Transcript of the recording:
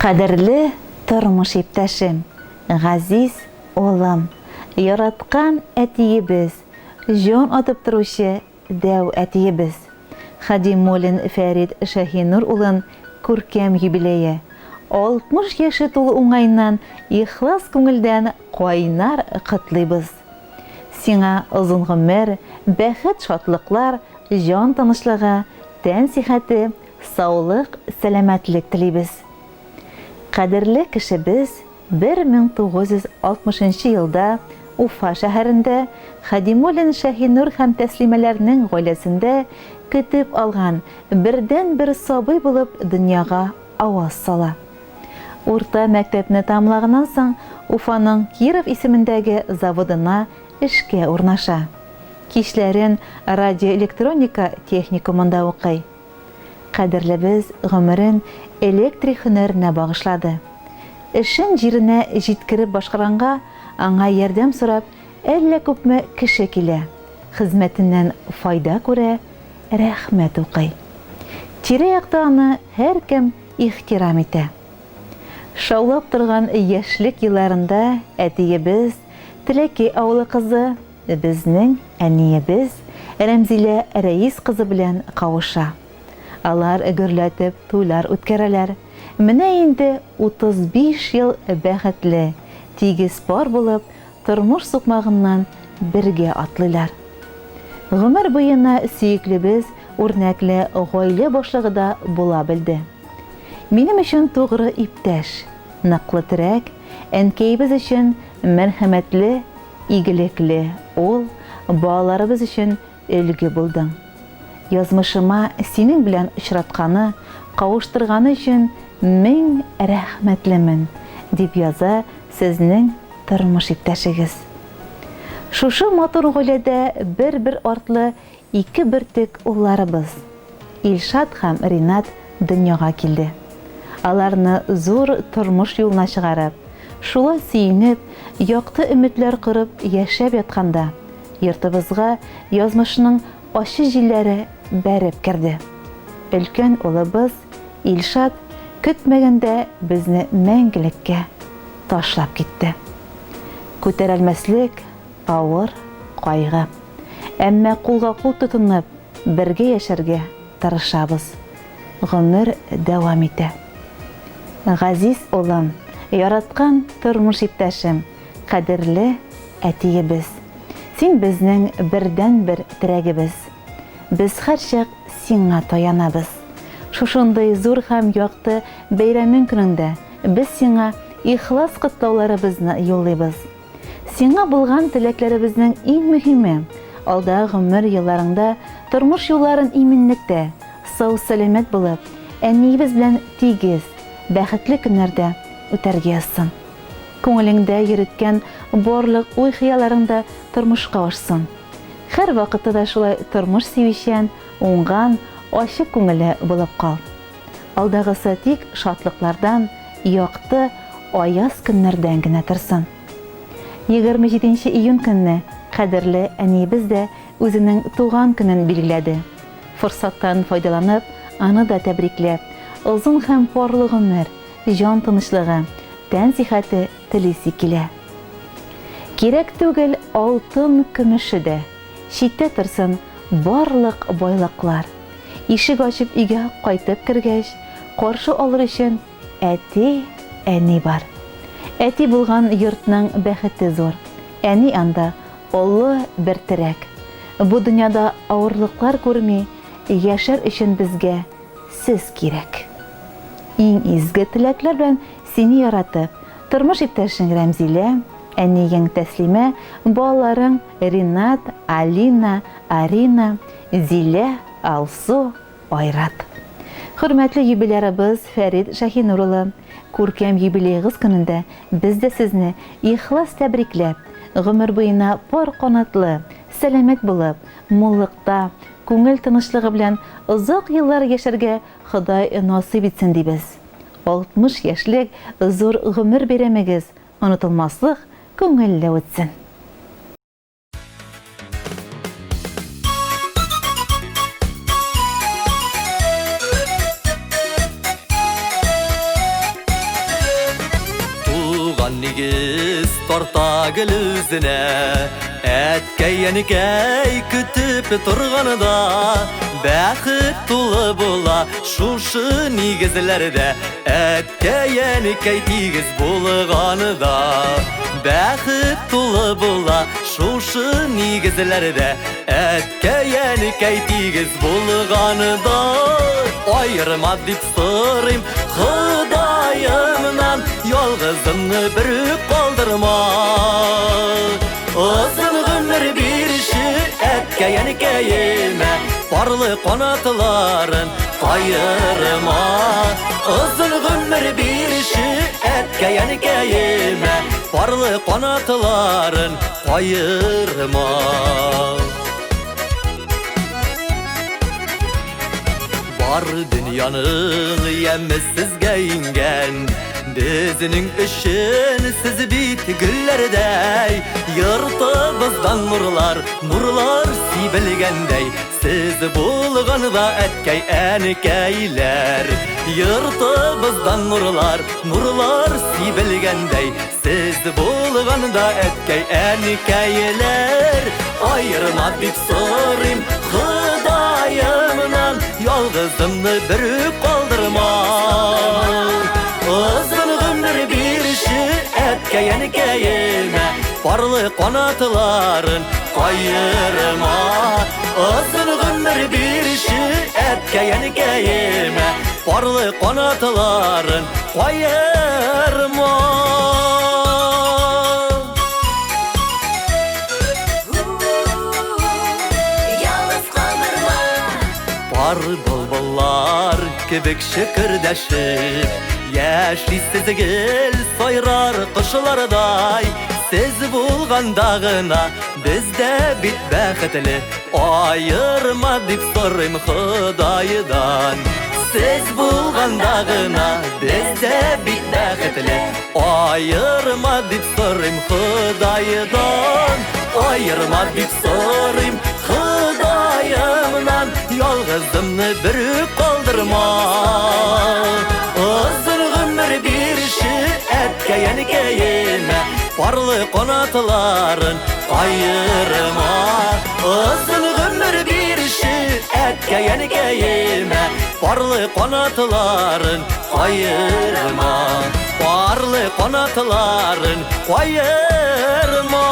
Кадерле тормыш иптәшем, газиз улым, яраткан әтиебез, җан атып торучы дәү әтиебез. Хадимуллин Фәрит Шаһинур улын күркәм юбилее. 60 яшы тулу уңайыннан ихлас күңелдән кайнар котлыйбыз. Сиңа озын гомер, бәхет, шатлыклар, җан тынычлыгы, тән сихәте, саулык, сәламәтлек телибез. Кадерле кешебез 1960 елда Уфа шәһәрендә Хадимуллин Шаһинур һәм Тәслимәләрнең гаиләсендә көтеп алган бердән-бер сабый булып дөньяга аваз сала. Урта мәктәпне тамамлаганнан соң Уфаның Киров исемендәге заводына эшкә урнаша. Кичләрен радиоэлектроника техникумында укый. Кадерлебез гомерен электрик һөнәренә багышлады. Эшен җиренә җиткереп башкаранга аңа ярдәм сорап әллә күпме кеше килә. Хезмәтеннән файда күрә, рәхмәт укый. Тирә-якта аны һәркем ихтирам итә. Шаулап торган яшьлек елларында әтиебез, Тәләкәй авылы кызы, безнең әниебез Рәмзилә Рәис кызы белән кавыша. Алар гөрләтеп туйлар үткәрәләр. Менә инде 35 ел бәхетле, тигез пар булып, тормыш сукмагыннан бергә атлыйлар. Гомер буена сөеклебез үрнәкле гаилә башлыгы да була белде. Минем өчен тугры иптәш, ныклы терәк, әнкәйебез өчен мәрхәмәтле, игелекле ул, балаларыбыз өчен өлге булдың. Язмышыма синең белән очратканы, кавыштырганы өчен 1000 рәхмәтлемен, дип яза сезнең тормыш иптәшегез. Шушы матур гаиләдә бер артлы 2 бөртек улларыбыз, Илшат һәм Ринат дөньяга килде. Аларны зур тормыш юлына чыгарып, шулай сөенеп, якты өметләр корып яшәп ятканда, йортыбызга язмышның ачы җилләре бәреп керде. Өлкән улыбыз Илшат көтмәгәндә безне мәңгелеккә ташлап китте. Күтәрелмәслек, авыр кайгы. Әмма кулга-кул тотынып, бергә яшәргә тырышабыз. Гомер дәвам итә. Газиз улым, яраткан тормыш иптәшем, кадерле әтиебез. Син безнең бердән-бер терәгебез. Без һәрчак сиңа таянабыз. Шушындай зур һәм якты бәйрәмең көнендә без сиңа ихлас котлауларыбызны юллыйбыз. Сиңа булган теләкләребезнең иң мөһиме алда гомер елларында тормыш юлларын именлектә, сау-сәламәт булып, әниебез белән тигез, бәхетле көннәрдә үтәргә язсын. Күңелеңдә йөрткән барлык уй-хыялларыңда тормышка ашсын. Һәр вакытта шулай тормыш севишән, уңган, ачык күңеле булып кал. Алдагысы тик шатлыклардан, якты, аяз көннәрдән генә торсын. 27 июнь көнне кадерле әниебез дә үзенең туган көнен билгеләде. Форсаттан файдаланып, аны да тәбрикләп, озын һәм парлы гомер, җан тынычлыгы, тән сихәте телисе килә. Кирәк түгел алтын көмеше дә, читтә торсын барлык байлыклар. Ишек ачып өйгә кайтып кергәч, каршы алыр өчен әти, әни бар. Әти булган йортның бәхете зур. Әни анда олы бер терәк. Бу дөньяда авырлыклар күрми, яшәр өчен безгә сез кирәк. Иң изге теләкләр белән сине яратып, тормыш иптәшең Рәмзилә, әниең Тәслимә, балаларың Ринат, Алина, Арина, Зилә, Алсу, Айрат. Хөрмәтле юбилярыбыз Фәрит Шаһинур улы, күркәм юбилейгыз көнендә без дә сезне ихлас тәбрикләп, гомер буена пар канатлы, сәламәт булып, муллыкта, күңел тынычлыгы белән озак еллар яшәргә Ходай насыйп итсен дибез. 60 яшьлек зур гомер бәйрәмегез онытылмаслык, күңелле үтсен. тарта гел үзенә, әткәй-янекәй көтеп торганында, бәхет тулы була шушы нигезләрдә, әткәй-янекәй тигез булганында, бәхет тулы була шушы нигезләрдә, әткәй-янекәй тигез булганында. Айырма дип сорыйм Ходаемнан, ялгызымны бер калдырма. Озын гомер бирче әткәй-янекәемә, парлы канатларын кайырма. Озын гомер бирче әткәй-янекәемә, парлы канатларын кайырма. Бар dünyanın yəmi sizgə ingən, bizning üçün siz bit güllərdəy, yırtımızdan nurlar sibilgəndəy, siz bulğanda ətkəy-ənəkəylər. Yırtımızdan nurlar sibilgəndəy, siz bulğanda ətkəy-ənəkəylər. Ayırma dip sorayım Xudayımdan, yalgızımны bir kaldırma. Uzun ömür birşi әткәй-янекәемә, парлы канатларын кайырма. Uzun ömür birşi әткәй-янекәемә, парлы канатларын кайырма. Бар bulbullar kebek şekirdeşip, yaşlisiz gel sayrar kışlarday. Siz bulgandağına bizde bit bəxtli, ayırma dip sorayım Xudaydan. Siz bulgandağına bizde bit bəxtli, ayırma dip sorayım Xudaydan. Ayırma dip sorayım Xudayımdan, yalgızımны bir kaldırma. Uzun ömür birşi әткәй-янекәемә, парлы канатларын кайырма. Uzun ömür birşi әткәй-янекәемә, парлы канатларын кайырма. Парлы канатларын кайырма.